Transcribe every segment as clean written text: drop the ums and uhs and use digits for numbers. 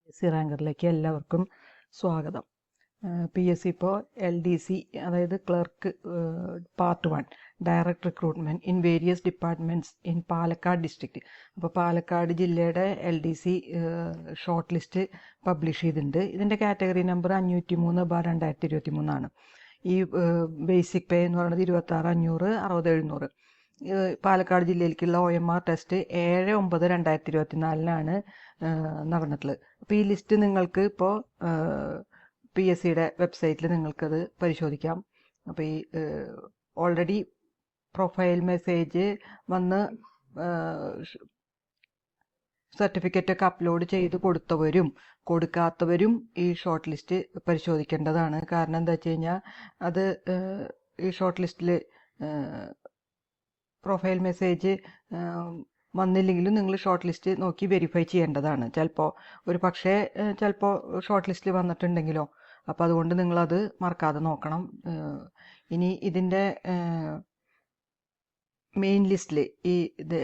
PSC റാങ്കറിലേക്ക് എല്ലാവർക്കും സ്വാഗതം. PSC ഇപ്പോൾ LDC അതായത് clerk part 1 direct recruitment in various departments in Palakkad district. അപ്പോൾ പാലക്കാട് ജില്ലയുടെ LDC ഷോർട്ട് ലിസ്റ്റ് പബ്ലിഷ് ചെയ്തിട്ടുണ്ട്. ഇതിൻ്റെ കാറ്റഗറി നമ്പർ 503/2023 ഈ ബേസിക് പേ എന്ന് പറയുന്നത് 26,500, 60,700. പാലക്കാട് ജില്ലയിലേക്കുള്ള OMR ടെസ്റ്റ് 7/9/2024 നടന്നിട്ടുള്ളത്. അപ്പോൾ ഈ ലിസ്റ്റ് നിങ്ങൾക്ക് ഇപ്പോൾ PSCയുടെ വെബ്സൈറ്റിൽ നിങ്ങൾക്കത് പരിശോധിക്കാം. അപ്പോൾ ഈ ഓൾറെഡി പ്രൊഫൈൽ മെസ്സേജ് വന്ന് സർട്ടിഫിക്കറ്റൊക്കെ അപ്ലോഡ് ചെയ്ത് കൊടുത്തവരും കൊടുക്കാത്തവരും ഈ ഷോർട്ട് ലിസ്റ്റ് പരിശോധിക്കേണ്ടതാണ്. കാരണം എന്താ വെച്ച് കഴിഞ്ഞാൽ അത് ഈ ഷോർട്ട് ലിസ്റ്റിൽ പ്രൊഫൈൽ മെസ്സേജ് വന്നില്ലെങ്കിലും നിങ്ങൾ ഷോർട്ട് ലിസ്റ്റ് നോക്കി വെരിഫൈ ചെയ്യേണ്ടതാണ്. ചിലപ്പോൾ ഷോർട്ട് ലിസ്റ്റിൽ വന്നിട്ടുണ്ടെങ്കിലോ, അപ്പോൾ അതുകൊണ്ട് നിങ്ങളത് മറക്കാതെ നോക്കണം. ഇനി ഇതിൻ്റെ മെയിൻ ലിസ്റ്റിൽ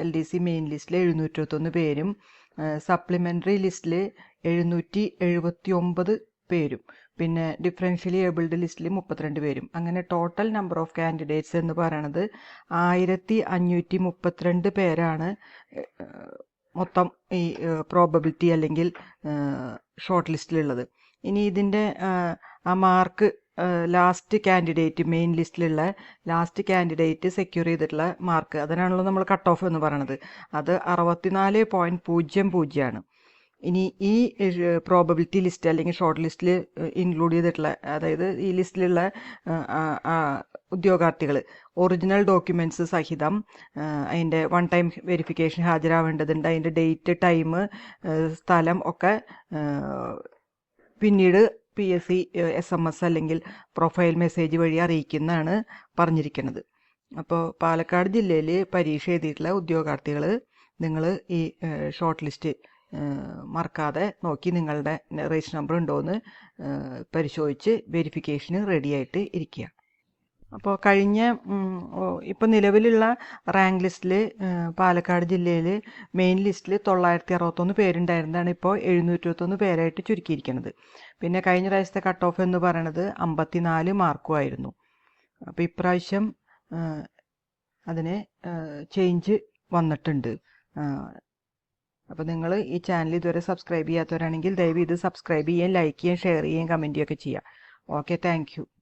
LDC മെയിൻ ലിസ്റ്റിൽ 721 പേരും സപ്ലിമെൻ്ററി ലിസ്റ്റിൽ 779 പേരും പിന്നെ ഡിഫറൻഷ്യലി ഏബിൾഡ് ലിസ്റ്റിൽ 32 പേരും. അങ്ങനെ ടോട്ടൽ നമ്പർ ഓഫ് കാൻഡിഡേറ്റ്സ് എന്ന് പറയണത് 1532 പേരാണ് മൊത്തം ഈ പ്രോബബിലിറ്റി അല്ലെങ്കിൽ ഷോർട്ട് ലിസ്റ്റിലുള്ളത്. ഇനി ഇതിൻ്റെ ആ മാർക്ക് ലാസ്റ്റ് കാൻഡിഡേറ്റ് മെയിൻ ലിസ്റ്റിലുള്ള ലാസ്റ്റ് കാൻഡിഡേറ്റ് സെക്യൂർ ചെയ്തിട്ടുള്ള മാർക്ക്, അതിനാണല്ലോ നമ്മൾ കട്ട് ഓഫ് എന്ന് പറയണത്. അത് 64.00 ആണ്. ഇനി ഈ പ്രോബബിലിറ്റി ലിസ്റ്റ് അല്ലെങ്കിൽ ഷോർട്ട് ലിസ്റ്റിൽ ഇൻക്ലൂഡ് ചെയ്തിട്ടുള്ള, അതായത് ഈ ലിസ്റ്റിലുള്ള ഉദ്യോഗാർത്ഥികൾ ഒറിജിനൽ ഡോക്യുമെൻറ്റ്സ് സഹിതം അതിൻ്റെ 1 ടൈം വെരിഫിക്കേഷൻ ഹാജരാവേണ്ടതുണ്ട്. അതിൻ്റെ ഡേറ്റ്, ടൈം, സ്ഥലം ഒക്കെ പിന്നീട് PSC SMS അല്ലെങ്കിൽ പ്രൊഫൈൽ മെസ്സേജ് വഴി അറിയിക്കുന്നതാണ് പറഞ്ഞിരിക്കുന്നത്. അപ്പോൾ പാലക്കാട് ജില്ലയിൽ പരീക്ഷ എഴുതിയിട്ടുള്ള ഉദ്യോഗാർത്ഥികൾ നിങ്ങൾ ഈ ഷോർട്ട് ലിസ്റ്റ് മറക്കാതെ നോക്കി നിങ്ങളുടെ രജിസ്റ്റർ നമ്പർ ഉണ്ടോയെന്ന് പരിശോധിച്ച് വെരിഫിക്കേഷന് റെഡിയായിട്ട് ഇരിക്കുക. അപ്പോൾ ഇപ്പോൾ നിലവിലുള്ള റാങ്ക് ലിസ്റ്റിൽ പാലക്കാട് ജില്ലയിൽ മെയിൻ ലിസ്റ്റിൽ 961 പേരുണ്ടായിരുന്നതാണ് ഇപ്പോൾ 721 പേരായിട്ട് ചുരുക്കിയിരിക്കുന്നത്. പിന്നെ കഴിഞ്ഞ പ്രാവശ്യത്തെ കട്ട് ഓഫ് എന്ന് പറയണത് 54 മാർക്കുമായിരുന്നു. അപ്പോൾ ഇപ്രാവശ്യം അതിന് ചേഞ്ച് വന്നിട്ടുണ്ട്. അപ്പോൾ നിങ്ങൾ ഈ ചാനൽ ഇതുവരെ സബ്സ്ക്രൈബ് ചെയ്യാത്തവരാണെങ്കിൽ ദയവ് ഇത് സബ്സ്ക്രൈബ് ചെയ്യുകയും ലൈക്ക് ചെയ്യുകയും ഷെയർ ചെയ്യുകയും കമൻറ്റ് ചെയ്യുകയൊക്കെ ചെയ്യുക. Okay, thank you.